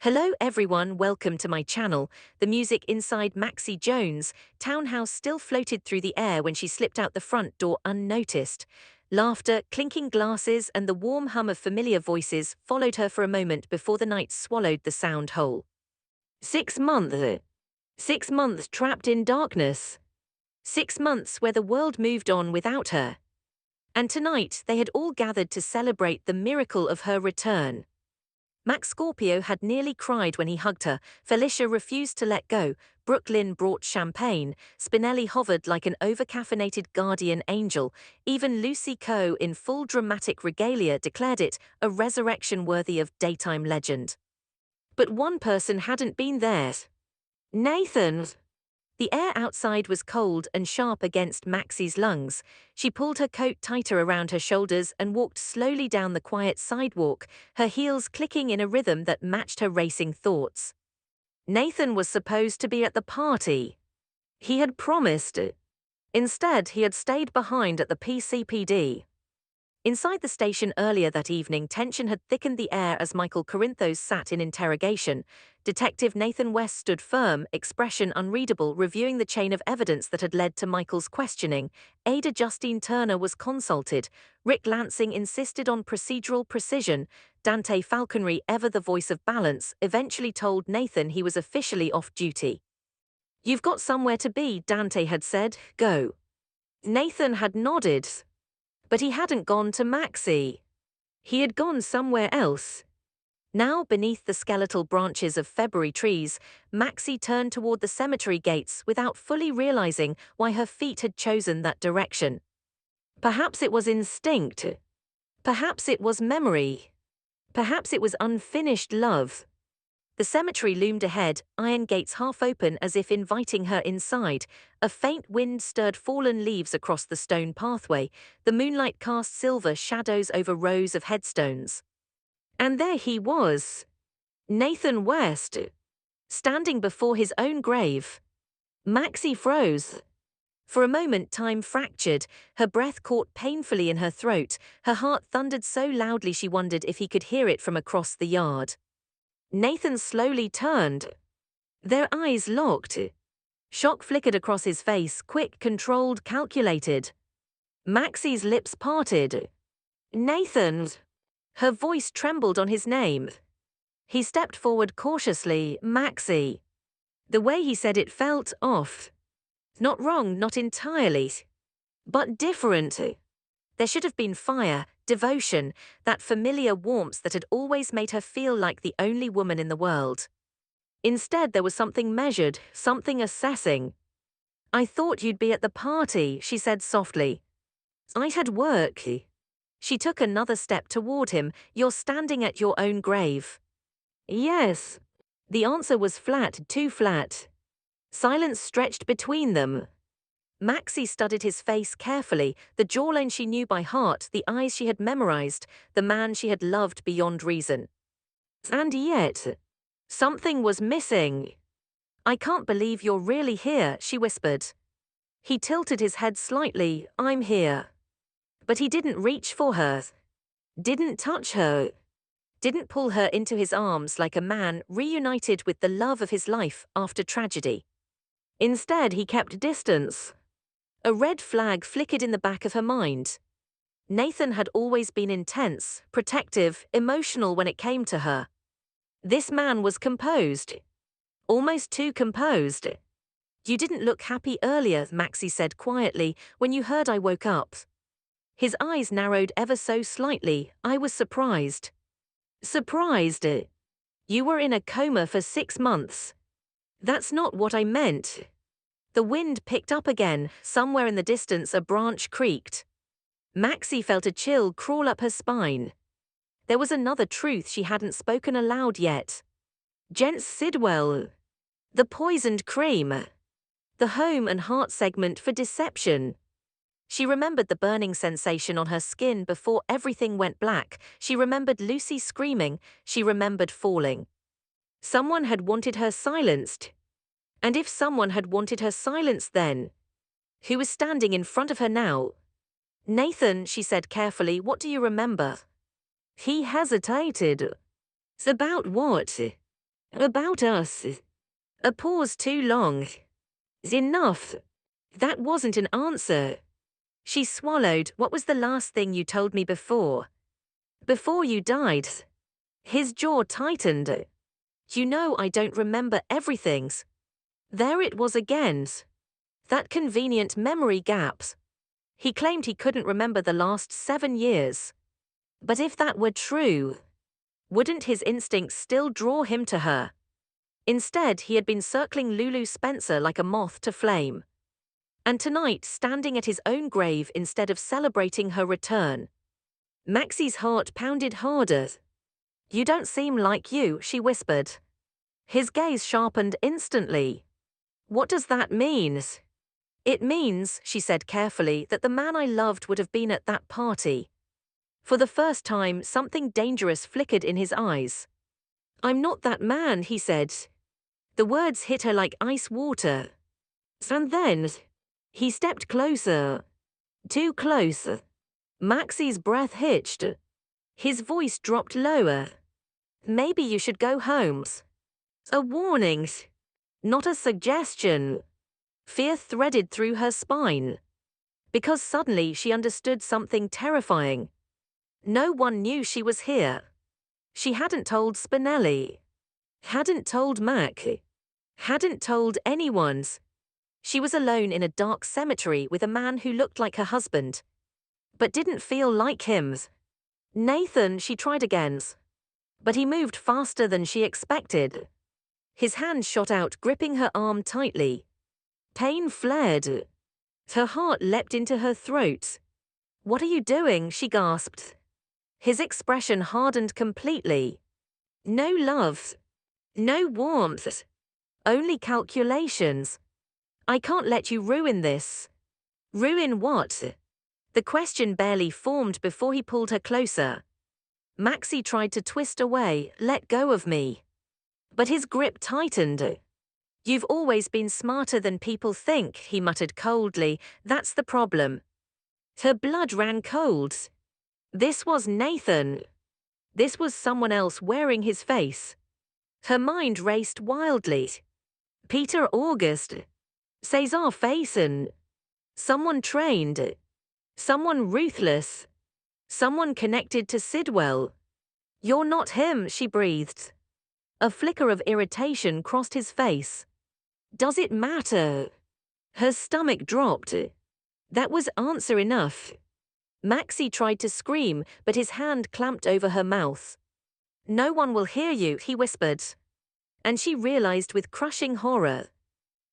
Hello everyone, welcome to my channel. The music inside Maxie Jones' townhouse still floated through the air when she slipped out the front door unnoticed. Laughter, clinking glasses, and the warm hum of familiar voices followed her for a moment before the night swallowed the sound whole. 6 months. 6 months trapped in darkness. 6 months where the world moved on without her. And tonight they had all gathered to celebrate the miracle of her return. Max Scorpio had nearly cried when he hugged her, Felicia refused to let go, Brooklyn brought champagne, Spinelli hovered like an over-caffeinated guardian angel, even Lucy Coe in full dramatic regalia declared it a resurrection worthy of daytime legend. But one person hadn't been there. Nathan! The air outside was cold and sharp against Maxie's lungs. She pulled her coat tighter around her shoulders and walked slowly down the quiet sidewalk, her heels clicking in a rhythm that matched her racing thoughts. Nathan was supposed to be at the party. He had promised. Instead, he had stayed behind at the PCPD. Inside the station earlier that evening, tension had thickened the air as Michael Corinthos sat in interrogation. Detective Nathan West stood firm, expression unreadable, reviewing the chain of evidence that had led to Michael's questioning. Ada Justine Turner was consulted. Rick Lansing insisted on procedural precision. Dante Falconry, ever the voice of balance, eventually told Nathan he was officially off duty. "You've got somewhere to be," Dante had said. "Go." Nathan had nodded. But he hadn't gone to Maxie. He had gone somewhere else. Now, beneath the skeletal branches of February trees, Maxie turned toward the cemetery gates without fully realizing why her feet had chosen that direction. Perhaps it was instinct. Perhaps it was memory. Perhaps it was unfinished love. The cemetery loomed ahead, iron gates half open as if inviting her inside. A faint wind stirred fallen leaves across the stone pathway. The moonlight cast silver shadows over rows of headstones. And there he was, Nathan West, standing before his own grave. Maxie froze. For a moment time fractured, her breath caught painfully in her throat, her heart thundered so loudly she wondered if he could hear it from across the yard. Nathan slowly turned. Their eyes locked. Shock flickered across his face, quick, controlled, calculated. Maxie's lips parted. "Nathan!" Her voice trembled on his name. He stepped forward cautiously. "Maxie." The way he said it felt off. Not wrong, not entirely. But different. There should have been fire, devotion, that familiar warmth that had always made her feel like the only woman in the world. Instead, there was something measured, something assessing. "I thought you'd be at the party," she said softly. "I had work." She took another step toward him. "You're standing at your own grave." "Yes." The answer was flat, too flat. Silence stretched between them. Maxie studied his face carefully, the jawline she knew by heart, the eyes she had memorized, the man she had loved beyond reason. And yet, something was missing. "I can't believe you're really here," she whispered. He tilted his head slightly. "I'm here." But he didn't reach for her. Didn't touch her. Didn't pull her into his arms like a man reunited with the love of his life after tragedy. Instead, he kept distance. A red flag flickered in the back of her mind. Nathan had always been intense, protective, emotional when it came to her. This man was composed. Almost too composed. "You didn't look happy earlier," Maxie said quietly, "when you heard I woke up." His eyes narrowed ever so slightly. "I was surprised." "Surprised? You were in a coma for 6 months. That's not what I meant." The wind picked up again. Somewhere in the distance a branch creaked. Maxie felt a chill crawl up her spine. There was another truth she hadn't spoken aloud yet. Jenz Sidwell. The poisoned cream. The home and heart segment for deception. She remembered the burning sensation on her skin before everything went black. She remembered Lucy screaming. She remembered falling. Someone had wanted her silenced. And if someone had wanted her silenced then? Who was standing in front of her now? "Nathan," she said carefully, "what do you remember?" He hesitated. "About what?" About us. A pause too long. Enough. That wasn't an answer. She swallowed. What was the last thing you told me before? Before you died. His jaw tightened. You know I don't remember everything. There it was again. That convenient memory gaps. He claimed he couldn't remember the last 7 years. But if that were true, wouldn't his instincts still draw him to her? Instead, he had been circling Lulu Spencer like a moth to flame. And tonight, standing at his own grave instead of celebrating her return. Maxie's heart pounded harder. You don't seem like you, she whispered. His gaze sharpened instantly. What does that mean? It means, she said carefully, that the man I loved would have been at that party. For the first time, something dangerous flickered in his eyes. I'm not that man, he said. The words hit her like ice water. And then, he stepped closer. Too close. Maxie's breath hitched. His voice dropped lower. Maybe you should go home. A warning. Not a suggestion. Fear threaded through her spine. Because suddenly she understood something terrifying. No one knew she was here. She hadn't told Spinelli. Hadn't told Mac. Hadn't told anyone. She was alone in a dark cemetery with a man who looked like her husband, but didn't feel like him. Nathan, she tried again. But he moved faster than she expected. His hand shot out, gripping her arm tightly. Pain flared. Her heart leapt into her throat. What are you doing? She gasped. His expression hardened completely. No love. No warmth. Only calculations. I can't let you ruin this. Ruin what? The question barely formed before he pulled her closer. Maxie tried to twist away, let go of me. But his grip tightened. You've always been smarter than people think, he muttered coldly. That's the problem. Her blood ran cold. This was Nathan. This was someone else wearing his face. Her mind raced wildly. Peter August. Cesar Faison. Someone trained. Someone ruthless. Someone connected to Sidwell. You're not him, she breathed. A flicker of irritation crossed his face. Does it matter? Her stomach dropped. That was answer enough. Maxie tried to scream, but his hand clamped over her mouth. No one will hear you, he whispered. And she realized with crushing horror.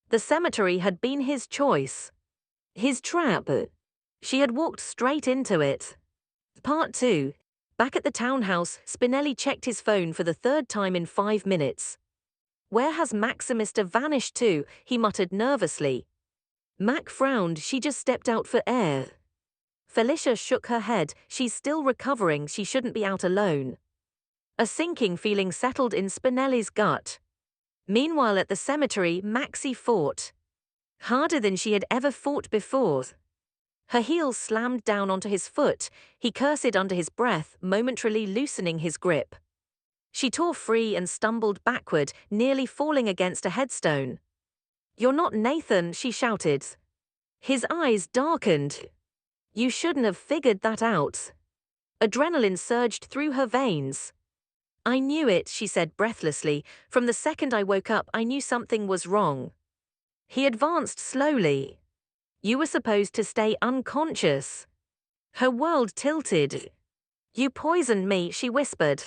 The cemetery had been his choice. His trap. She had walked straight into it. Part 2. Back at the townhouse, Spinelli checked his phone for the 3rd time in 5 minutes. Where has Maximister vanished to? He muttered nervously. Mac frowned. She just stepped out for air. Felicia shook her head. She's still recovering. She shouldn't be out alone. A sinking feeling settled in Spinelli's gut. Meanwhile at the cemetery, Maxie fought. Harder than she had ever fought before. Her heel slammed down onto his foot. He cursed under his breath, momentarily loosening his grip. She tore free and stumbled backward, nearly falling against a headstone. You're not Nathan, she shouted. His eyes darkened. You shouldn't have figured that out. Adrenaline surged through her veins. I knew it, she said breathlessly. From the second I woke up, I knew something was wrong. He advanced slowly. You were supposed to stay unconscious. Her world tilted. You poisoned me, she whispered.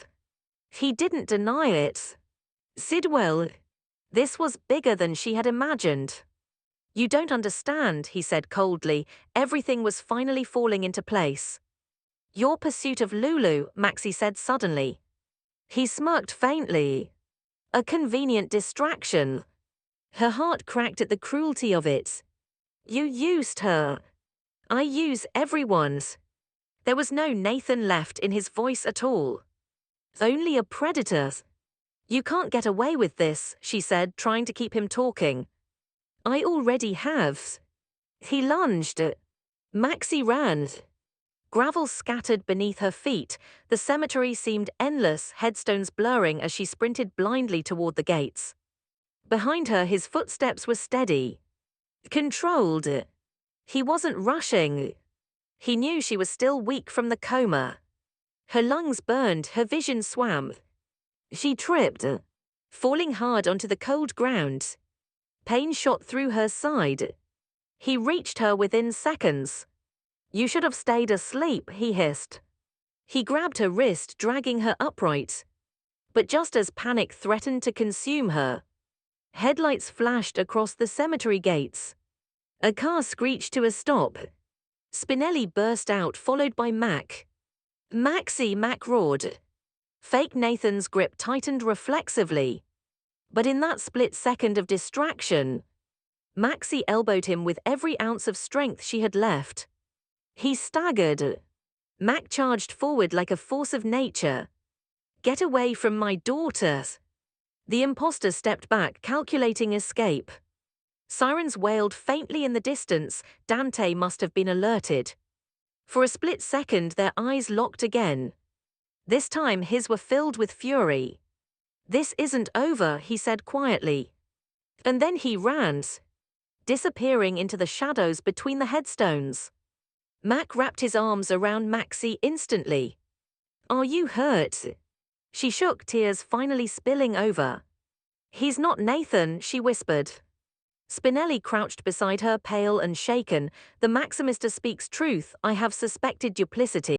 He didn't deny it. Sidwell. This was bigger than she had imagined. You don't understand, he said coldly. Everything was finally falling into place. Your pursuit of Lulu, Maxie said suddenly. He smirked faintly. A convenient distraction. Her heart cracked at the cruelty of it. You used her. I use everyone's. There was no Nathan left in his voice at all. Only a predator. You can't get away with this, she said, trying to keep him talking. I already have. He lunged. Maxie ran. Gravel scattered beneath her feet. The cemetery seemed endless, headstones blurring as she sprinted blindly toward the gates. Behind her, his footsteps were steady, controlled. He wasn't rushing. He knew she was still weak from the coma. Her lungs burned, her vision swam. She tripped, falling hard onto the cold ground. Pain shot through her side. He reached her within seconds. "You should have stayed asleep," he hissed. He grabbed her wrist, dragging her upright. But just as panic threatened to consume her, headlights flashed across the cemetery gates. A car screeched to a stop. Spinelli burst out, followed by Mac. "Maxie!" Mac roared. Fake Nathan's grip tightened reflexively. But in that split second of distraction, Maxie elbowed him with every ounce of strength she had left. He staggered. Mac charged forward like a force of nature. "Get away from my daughter!" The imposter stepped back, calculating escape. Sirens wailed faintly in the distance. Dante must have been alerted. For a split second, their eyes locked again. This time, his were filled with fury. "This isn't over," he said quietly. And then he ran, disappearing into the shadows between the headstones. Mac wrapped his arms around Maxie instantly. "Are you hurt?" She shook, tears finally spilling over. "He's not Nathan," she whispered. Spinelli crouched beside her, pale and shaken. "The Maximister speaks truth. I have suspected duplicity."